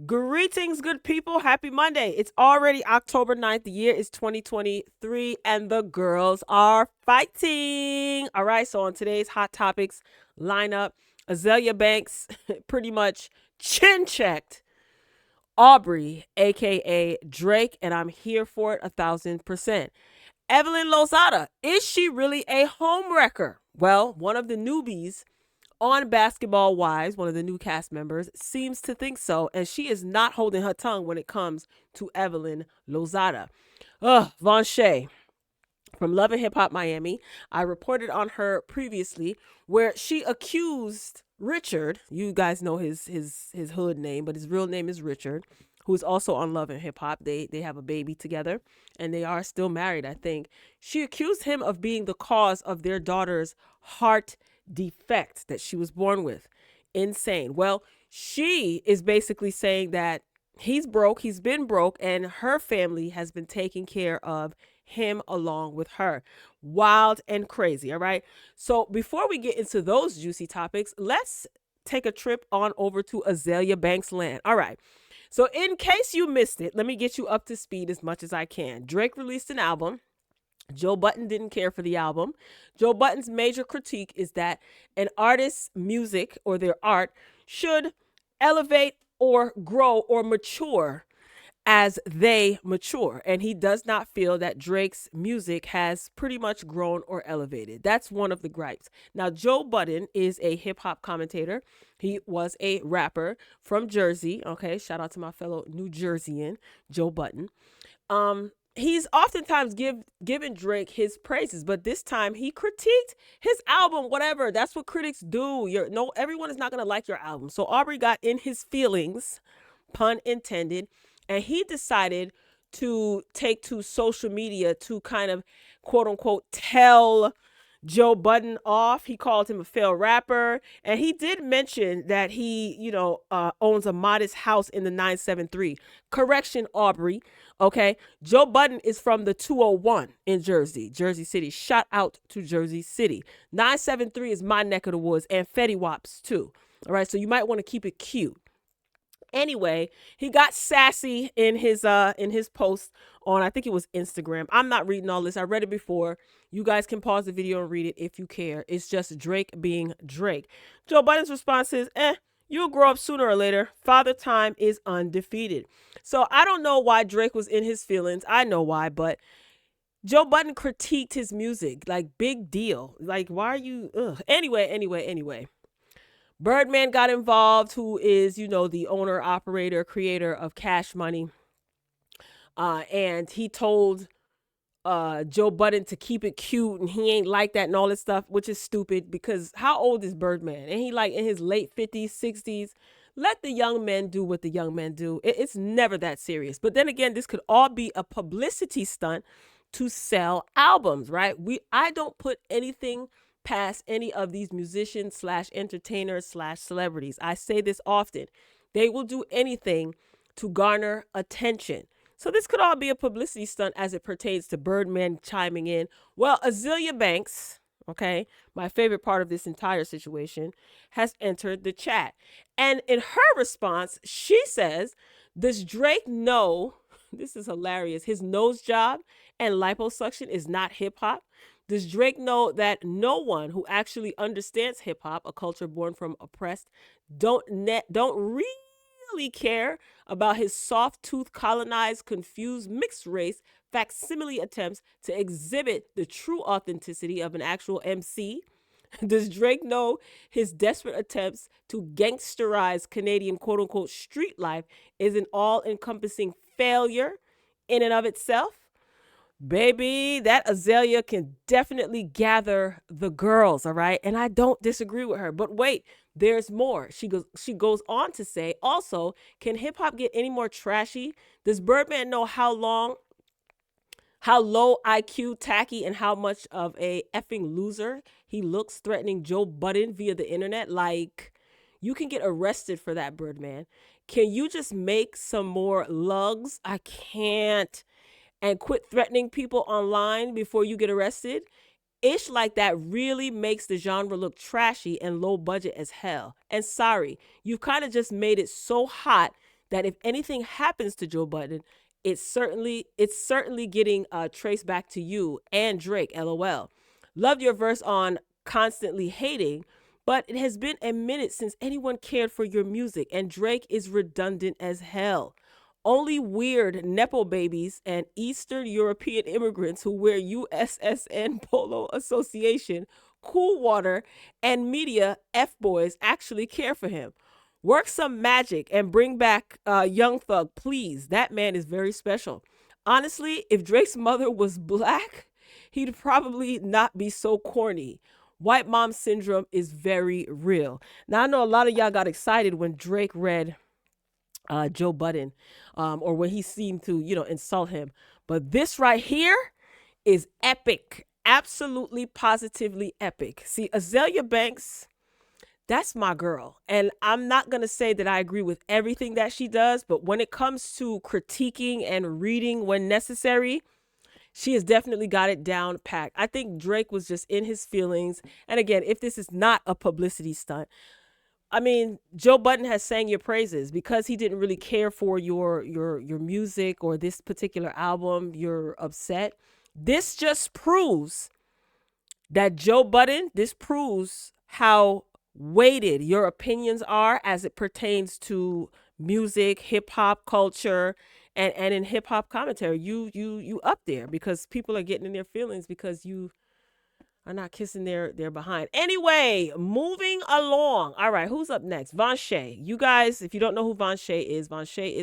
Greetings, good people. Happy Monday. It's already October 9th. The year is 2023, and the girls are fighting. All right, so on today's Hot Topics lineup, Azealia Banks pretty much chin checked Aubrey, aka Drake, and I'm here for it 1000%. Evelyn Lozada, is she really a homewrecker? Well, one of the newbies on Basketball Wives, one of the new cast members, seems to think so, and she is not holding her tongue when it comes to Evelyn Lozada. Vonshae from Love and Hip Hop Miami. I reported on her previously where she accused Richard, you guys know his hood name, but his real name is Richard, who is also on Love and Hip Hop. They have a baby together and they are still married, I think. She accused him of being the cause of their daughter's heart defect that she was born with. Insane. Well, she is basically saying that he's broke, he's been broke, and her family has been taking care of him along with her. Wild and crazy, all right? So before we get into those juicy topics, let's take a trip on over to Azealia Banks land. All right. So in case you missed it, let me get you up to speed as much as I can. Drake released an album. Joe Budden didn't care for the album. Joe Budden's major critique is that an artist's music or their art should elevate or grow or mature as they mature. And he does not feel that Drake's music has pretty much grown or elevated. That's one of the gripes. Now, Joe Budden is a hip hop commentator. He was a rapper from Jersey. Okay, shout out to my fellow New Jerseyan, Joe Budden. He's oftentimes given Drake his praises, but this time he critiqued his album. Whatever, that's what critics do. Everyone is not gonna like your album. So Aubrey got in his feelings, pun intended, and he decided to take to social media to kind of quote unquote tell Joe Budden off. He called him a failed rapper, and he did mention that he, owns a modest house in the 973. Correction, Aubrey. Okay, Joe Budden is from the 201 in Jersey City. Shout out to Jersey City. 973 is my neck of the woods, and Fetty Waps too. All right, so you might want to keep it cute. Anyway, he got sassy in his post on, I think it was Instagram. I'm not reading all this. I read it before. You guys can pause the video and read it if you care. It's just Drake being Drake. Joe Biden's response is, you'll grow up sooner or later. Father Time is undefeated. So I don't know why Drake was in his feelings. I know why, but Joe Budden critiqued his music. Like, big deal. Like, why are you... Anyway. Birdman got involved, who is, the owner, operator, creator of Cash Money. And he told Joe Budden to keep it cute, and he ain't like that and all this stuff, which is stupid because how old is Birdman? And he like in his late 50s, 60s. Let the young men do what the young men do. It's never that serious. But then again, this could all be a publicity stunt to sell albums, right? I don't put anything past any of these musicians / entertainers / celebrities. I say this often. They will do anything to garner attention. So this could all be a publicity stunt as it pertains to Birdman chiming in. Well, Azealia Banks, okay, my favorite part of this entire situation, has entered the chat. And in her response, she says, does Drake know, this is hilarious, his nose job and liposuction is not hip hop? Does Drake know that no one who actually understands hip hop, a culture born from oppressed, don't really care about his soft tooth, colonized, confused, mixed race facsimile attempts to exhibit the true authenticity of an actual MC? Does Drake know his desperate attempts to gangsterize Canadian quote unquote street life is an all encompassing failure in and of itself? Baby, that Azealia can definitely gather the girls, all right? And I don't disagree with her. But wait, there's more. She goes on to say, also, can hip hop get any more trashy? Does Birdman know how low IQ, tacky, and how much of a effing loser he looks threatening Joe Budden via the internet? Like, you can get arrested for that, Birdman. Can you just make some more lugs? I can't. And quit threatening people online before you get arrested. Ish like that really makes the genre look trashy and low budget as hell. And sorry, you've kind of just made it so hot that if anything happens to Joe Budden, it's certainly getting traced back to you and Drake. LOL. Loved your verse on constantly hating, but it has been a minute since anyone cared for your music, and Drake is redundant as hell. Only weird Nepo babies and Eastern European immigrants who wear USSN Polo Association, Cool Water, and media F-boys actually care for him. Work some magic and bring back Young Thug, please. That man is very special. Honestly, if Drake's mother was black, he'd probably not be so corny. White mom syndrome is very real. Now, I know a lot of y'all got excited when Drake read Joe Budden, or when he seemed to, insult him. But this right here is epic. Absolutely, positively epic. See, Azealia Banks, that's my girl. And I'm not going to say that I agree with everything that she does, but when it comes to critiquing and reading when necessary, she has definitely got it down packed. I think Drake was just in his feelings. And again, if this is not a publicity stunt, I mean, Joe Budden has sang your praises because he didn't really care for your music or this particular album. You're upset. This just proves that this proves how weighted your opinions are as it pertains to music, hip hop culture, and in hip hop commentary. You up there because people are getting in their feelings because you are not kissing their behind. Anyway, moving along. All right, who's up next? Vonshae. You guys, if you don't know who Vonshae is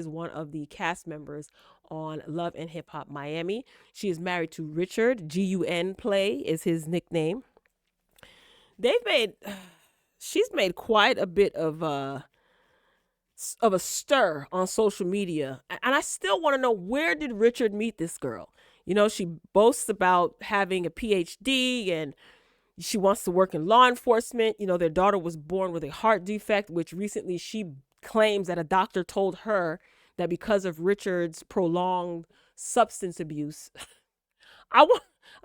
one of the cast members on Love and Hip Hop Miami. She is married to Richard. Gnplay is his nickname. She's made quite a bit of a stir on social media. And I still want to know, where did Richard meet this girl? She boasts about having a PhD and she wants to work in law enforcement. Their daughter was born with a heart defect, which recently she claims that a doctor told her that because of Richard's prolonged substance abuse, I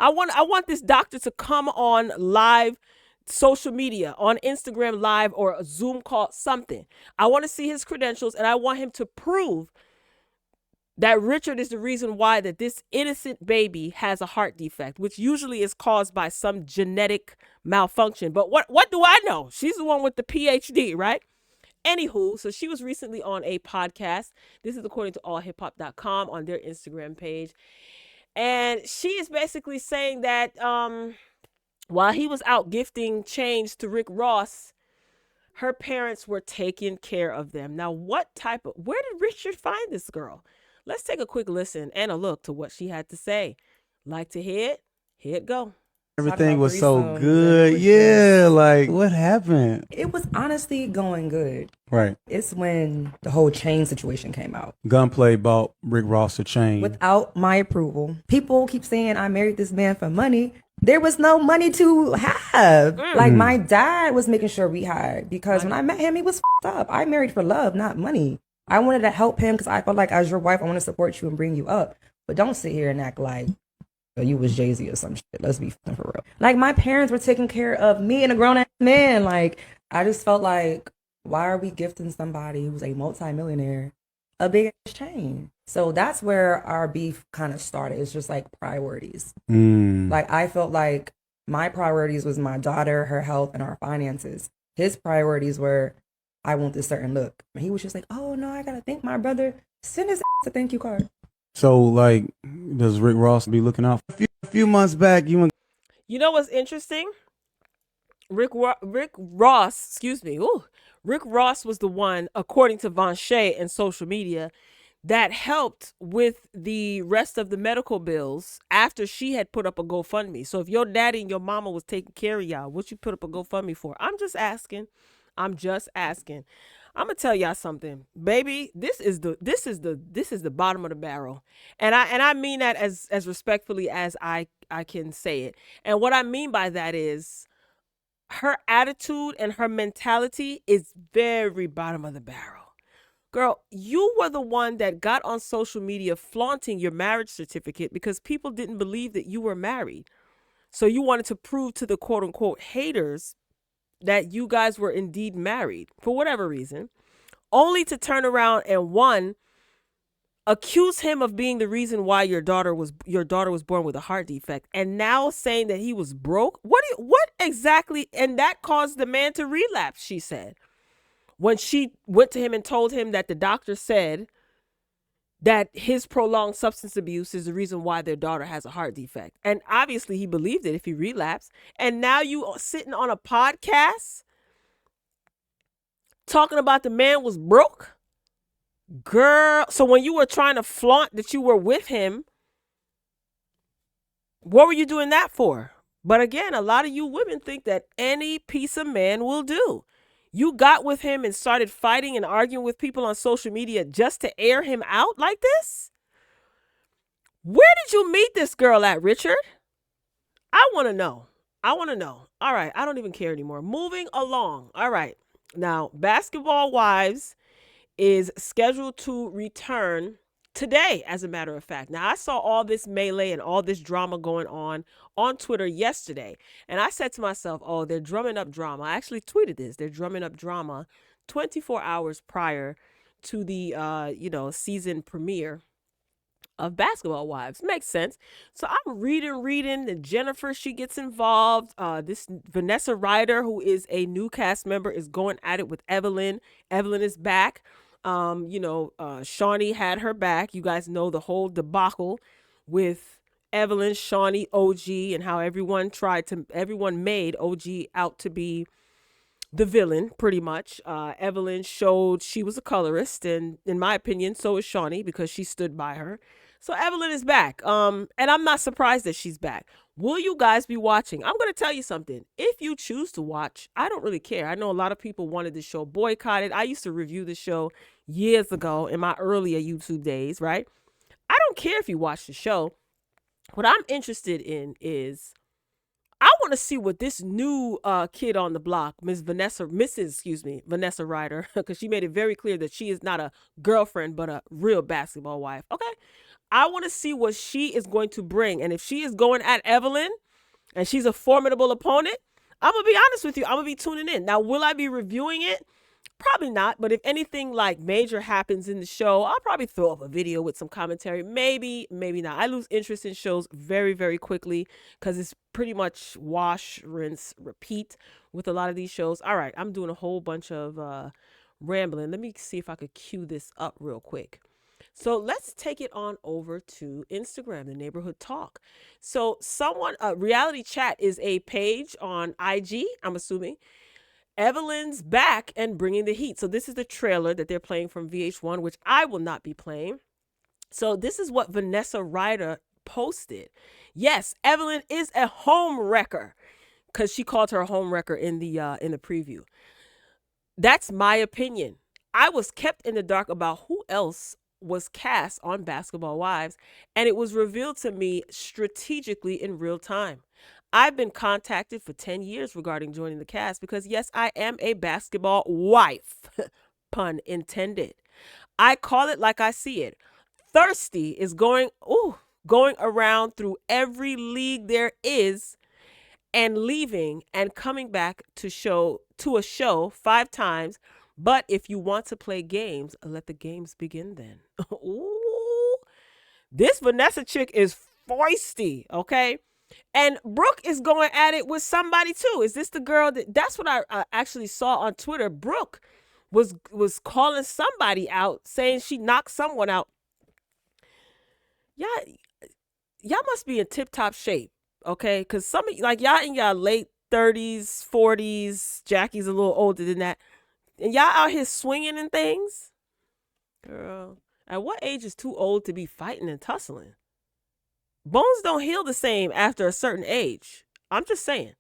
want this doctor to come on live social media, on Instagram Live or a Zoom call, something. I want to see his credentials, and I want him to prove that Richard is the reason why that this innocent baby has a heart defect, which usually is caused by some genetic malfunction. But what do I know? She's the one with the PhD, right? Anywho, so she was recently on a podcast. This is according to allhiphop.com on their Instagram page. And she is basically saying that while he was out gifting change to Rick Ross, her parents were taking care of them. Now, where did Richard find this girl? Let's take a quick listen and a look to what she had to say. Like to hear it? Here it go. Everything was so good. Yeah, like, what happened? It was honestly going good. Right. It's when the whole chain situation came out. Gnplay bought Rick Ross a chain. Without my approval. People keep saying I married this man for money. There was no money to have. Like, my dad was making sure we had, because when I met him, he was f***ed up. I married for love, not money. I wanted to help him because I felt like, as your wife, I want to support you and bring you up. But don't sit here and act like you was Jay-Z or some shit. Let's be for real. Like, my parents were taking care of me and a grown-ass man. Like, I just felt like, why are we gifting somebody who's a multimillionaire a big ass chain? So that's where our beef kind of started. It's just like priorities. Like, I felt like my priorities was my daughter, her health, and our finances. His priorities were, I want this certain look. And he was just like, oh no, I gotta thank my brother. Send his ass a thank you card. So, like, does Rick Ross be looking out? A few months back, you know what's interesting? Rick Ross was the one, according to Vonshae and social media, that helped with the rest of the medical bills after she had put up a GoFundMe. So if your daddy and your mama was taking care of y'all, what you put up a GoFundMe for? I'm just asking. I'm gonna tell y'all something, baby. This is the bottom of the barrel, and I mean that as respectfully as I can say it. And what I mean by that is, her attitude and her mentality is very bottom of the barrel. Girl, you were the one that got on social media flaunting your marriage certificate because people didn't believe that you were married. So you wanted to prove to the quote unquote haters that you guys were indeed married for whatever reason, only to turn around and one, accuse him of being the reason why your daughter was born with a heart defect, and now saying that he was broke. What exactly? And that caused the man to relapse, she said, when she went to him and told him that the doctor said that his prolonged substance abuse is the reason why their daughter has a heart defect. And obviously he believed it if he relapsed. And now you are sitting on a podcast talking about the man was broke? Girl, so when you were trying to flaunt that you were with him, what were you doing that for? But again, a lot of you women think that any piece of man will do. You got with him and started fighting and arguing with people on social media just to air him out like this? Where did you meet this girl at, Richard? I want to know. All right, I don't even care anymore. Moving along. All right. Now, Basketball Wives is scheduled to return today, as a matter of fact. Now, I saw all this melee and all this drama going on Twitter yesterday, and I said to myself, oh, they're drumming up drama. I actually tweeted this. They're drumming up drama 24 hours prior to the season premiere of Basketball Wives. Makes sense. So I'm reading, and Jennifer, she gets involved. This Vanessa Ryder, who is a new cast member, is going at it with Evelyn. Evelyn is back. Shawnee had her back. You guys know the whole debacle with Evelyn, Shawnee, OG, and how everyone made OG out to be the villain, pretty much. Evelyn showed she was a colorist, and in my opinion, so is Shawnee, because she stood by her. So Evelyn is back. And I'm not surprised that she's back. Will you guys be watching? I'm going to tell you something. If you choose to watch, I don't really care. I know a lot of people wanted the show boycotted. I used to review the show years ago in my earlier YouTube days, right? I don't care if you watch the show. What I'm interested in is I want to see what this new kid on the block, Vanessa Ryder, because she made it very clear that she is not a girlfriend, but a real basketball wife. Okay. I want to see what she is going to bring. And if she is going at Evelyn and she's a formidable opponent, I'm going to be honest with you. I'm going to be tuning in. Now, will I be reviewing it? Probably not. But if anything like major happens in the show, I'll probably throw up a video with some commentary. Maybe, maybe not. I lose interest in shows very, very quickly because it's pretty much wash, rinse, repeat with a lot of these shows. All right. I'm doing a whole bunch of rambling. Let me see if I could cue this up real quick. So let's take it on over to Instagram, the Neighborhood Talk. So Reality Chat is a page on IG, I'm assuming. Evelyn's back and bringing the heat. So this is the trailer that they're playing from VH1, which I will not be playing. So this is what Vanessa Ryder posted. Yes, Evelyn is a homewrecker, because she called her a homewrecker in the preview. That's my opinion. I was kept in the dark about who else was cast on Basketball Wives, and it was revealed to me strategically in real time. I've been contacted for 10 years regarding joining the cast because, yes, I am a basketball wife, pun intended. I call it like I see it. Thirsty is going around through every league there is and leaving and coming back to a show 5 times. But if you want to play games, let the games begin then. Ooh, this Vanessa chick is feisty, okay? And Brooke is going at it with somebody too. Is this the girl that's what I actually saw on Twitter? Brooke was calling somebody out, saying she knocked someone out. Y'all must be in tip-top shape, okay? Because some of y'all in y'all late 30s, 40s. Jackie's a little older than that. And y'all out here swinging and things? Girl, at what age is too old to be fighting and tussling? Bones don't heal the same after a certain age. I'm just saying.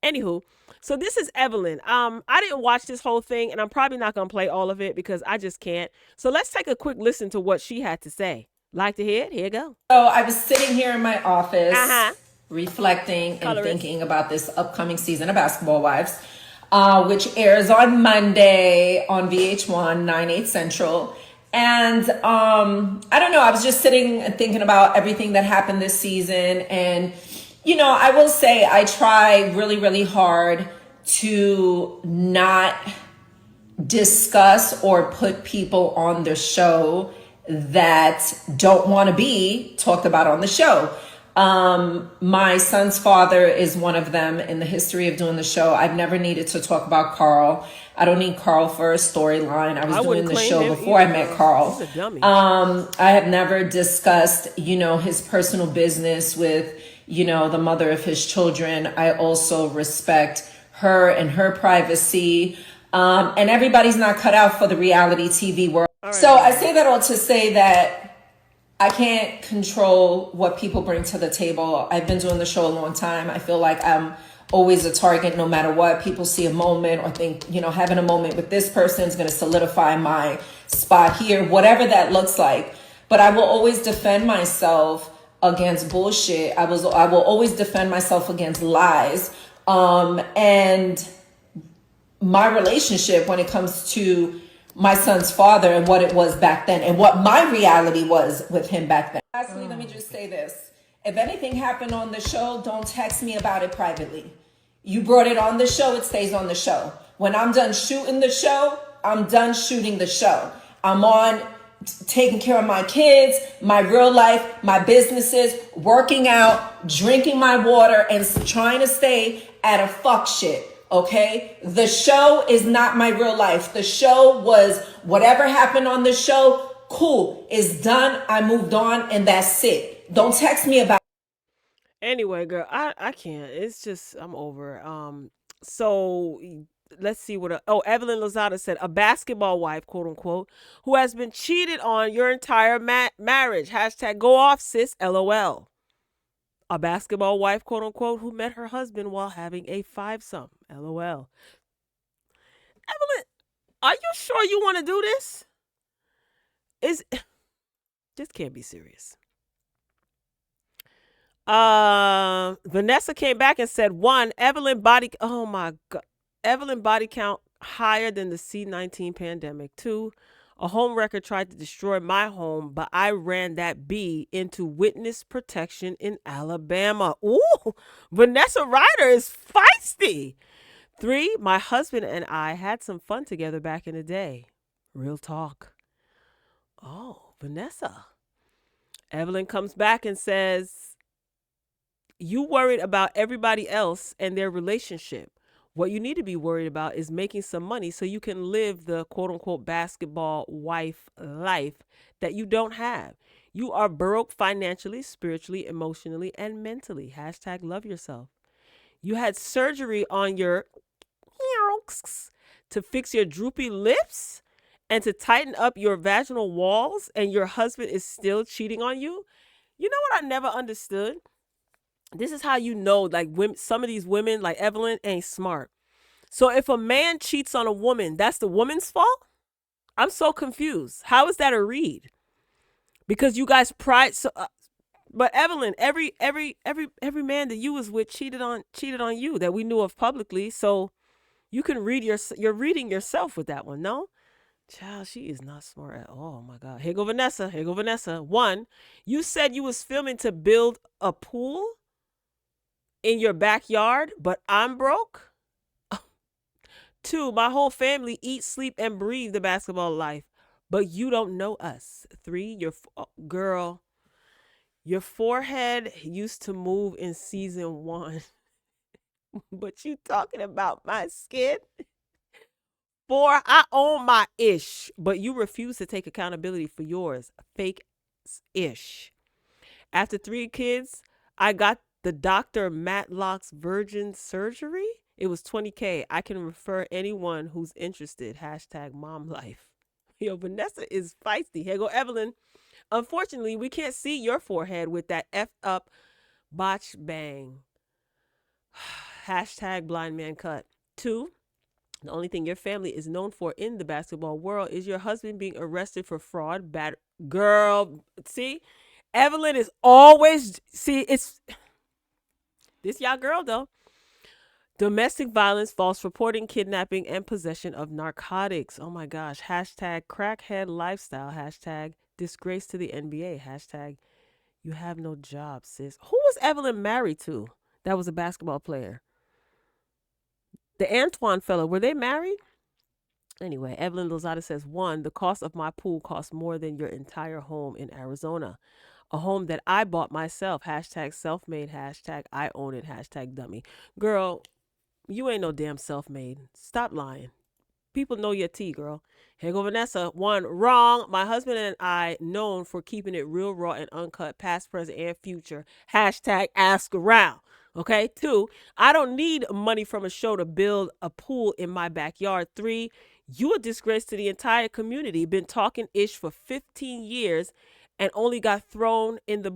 Anywho, so this is Evelyn. I didn't watch this whole thing, and I'm probably not going to play all of it because I just can't. So let's take a quick listen to what she had to say. Like to hear it? Here you go. So I was sitting here in my office reflecting and thinking about this upcoming season of Basketball Wives, which airs on Monday on VH1, 9/8 Central. And I don't know, I was just sitting and thinking about everything that happened this season. And, you know, I will say I try really, really hard to not discuss or put people on the show that don't want to be talked about on the show. My son's father is one of them. In the history of doing the show, I've never needed to talk about Carl. I don't need Carl for a storyline. I was doing the show before I met Carl. He's a dummy. I have never discussed, his personal business with, the mother of his children. I also respect her and her privacy. And everybody's not cut out for the reality TV world. So I say that all to say that I can't control what people bring to the table. I've been doing the show a long time. I feel like I'm always a target no matter what. People see a moment or think, having a moment with this person is going to solidify my spot here, whatever that looks like. But I will always defend myself against bullshit. I will always defend myself against lies. And my relationship when it comes to my son's father and what it was back then and what my reality was with him back then. Lastly, let me just say this. If anything happened on the show, don't text me about it privately. You brought it on the show, it stays on the show. When I'm done shooting the show, I'm done shooting the show. I'm on taking care of my kids, my real life, my businesses, working out, drinking my water, and trying to stay at a fuck shit. Okay, the show is not my real life. The show was whatever happened on the show. Cool, it's done. I moved on, and that's it. Don't text me about. Anyway, girl, I can't. It's just I'm over. So let's see what. Evelyn Lozada said a basketball wife, quote unquote, who has been cheated on your entire marriage. Hashtag go off, sis. LOL. A basketball wife, quote unquote, who met her husband while having a fivesome. LOL. Evelyn, are you sure you want to do this? This can't be serious. Vanessa came back and said, Evelyn body count higher than the C-19 pandemic. 2, a homewrecker tried to destroy my home, but I ran that bee into witness protection in Alabama. Ooh, Vanessa Ryder is feisty. 3, my husband and I had some fun together back in the day. Real talk. Oh, Vanessa. Evelyn comes back and says, you worried about everybody else and their relationship. What you need to be worried about is making some money so you can live the quote unquote basketball wife life that you don't have. You are broke financially, spiritually, emotionally, and mentally. Hashtag love yourself. You had surgery on your to fix your droopy lips and to tighten up your vaginal walls, and your husband is still cheating on you. You know what I never understood? This is how you know, like, some of these women, like Evelyn, ain't smart. So if a man cheats on a woman, that's the woman's fault? I'm so confused. How is that a read? Because you guys but Evelyn, every man that you was with cheated on you that we knew of publicly. So you can read you're reading yourself with that one, no? Child, she is not smart at all. Oh my God. Here go Vanessa. 1, you said you was filming to build a pool in your backyard, but I'm broke. 2, my whole family eat, sleep, and breathe the basketball life, but you don't know us. 3, girl, your forehead used to move in season 1, but you talking about my skin. 4, I own my ish, but you refuse to take accountability for yours. Fake ish. After 3 kids, I got the Dr. Matlock's virgin surgery. It was $20K. I can refer anyone who's interested. Hashtag mom life. Yo, Vanessa is feisty. Here go Evelyn. Unfortunately, we can't see your forehead with that F up botch bang. Hashtag blind man cut. 2, the only thing your family is known for in the basketball world is your husband being arrested for fraud. Girl, see? Evelyn is always, it's, this y'all girl though. Domestic violence, false reporting, kidnapping, and possession of narcotics. Oh my gosh. Hashtag crackhead lifestyle. Hashtag disgrace to the NBA. Hashtag you have no job, sis. Who was Evelyn married to? That was a basketball player. The Antoine fella, were they married? Anyway, Evelyn Lozada says, 1, the cost of my pool costs more than your entire home in Arizona. A home that I bought myself. Hashtag self-made. Hashtag I own it. Hashtag dummy. Girl, you ain't no damn self-made. Stop lying. People know your tea, girl. Here go Vanessa. 1, wrong. My husband and I known for keeping it real raw and uncut, past, present, and future. Hashtag ask around. Okay. 2, I don't need money from a show to build a pool in my backyard. 3, you a disgrace to the entire community. Been talking ish for 15 years and only got thrown in the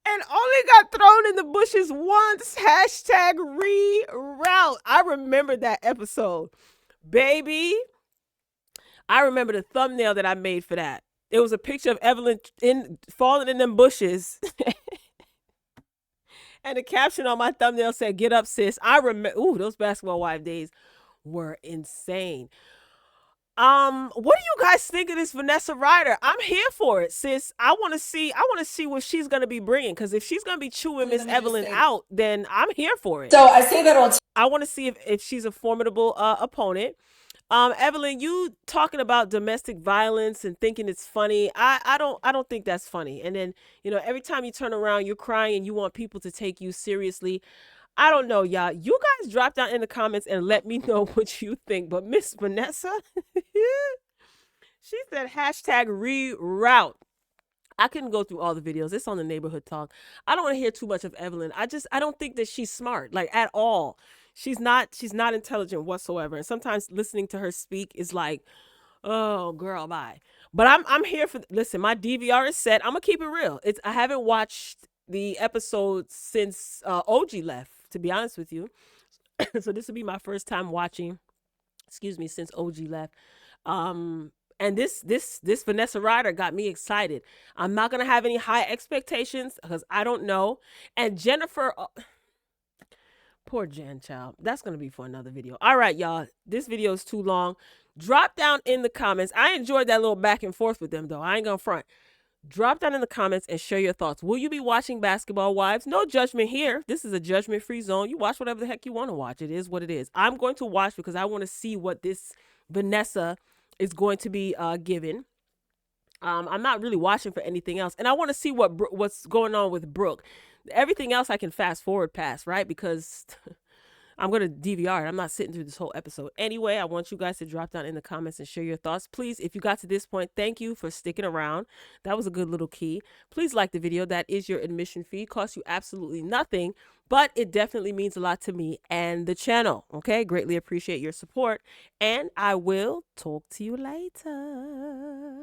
and only got thrown in the bushes once. Hashtag reroute. I remember that episode. Baby, I remember the thumbnail that I made for that. It was a picture of Evelyn falling in them bushes. And the caption on my thumbnail said, "Get up, sis." I remember, ooh, those Basketball Wife days were insane. What do you guys think of this Vanessa Ryder? I'm here for it, sis. I want to see what she's going to be bringing. Because if she's going to be chewing Miss Evelyn out, then I'm here for it. So I say that all the time. I want to see if she's a formidable opponent. Evelyn, you talking about domestic violence and thinking it's funny. I don't think that's funny. And then, every time you turn around, you're crying and you want people to take you seriously. I don't know, y'all. You guys drop down in the comments and let me know what you think. But Miss Vanessa, she said hashtag reroute. I couldn't go through all the videos. It's on the Neighborhood Talk. I don't want to hear too much of Evelyn. I don't think that she's smart, like at all. She's not intelligent whatsoever. And sometimes listening to her speak is like, oh girl, bye. But I'm here for, listen, my DVR is set. I'm gonna keep it real. I haven't watched the episode since OG left, to be honest with you. So this will be my first time watching, since OG left. And this Vanessa Ryder got me excited. I'm not gonna have any high expectations because I don't know. And Jennifer, poor Jen, child. That's gonna be for another video. All right, y'all. This video is too long. Drop down in the comments. I enjoyed that little back and forth with them, though. I ain't gonna front. Drop down in the comments and share your thoughts. Will you be watching Basketball Wives? No judgment here. This is a judgment-free zone. You watch whatever the heck you want to watch. It is what it is. I'm going to watch because I want to see what this Vanessa is going to be given. I'm not really watching for anything else. And I want to see what's going on with Brooke. Everything else I can fast forward past, right? Because I'm going to DVR it. I'm not sitting through this whole episode. Anyway, I want you guys to drop down in the comments and share your thoughts. Please, if you got to this point, thank you for sticking around. That was a good little key. Please like the video. That is your admission fee. It costs you absolutely nothing, but it definitely means a lot to me and the channel. Okay, greatly appreciate your support. And I will talk to you later.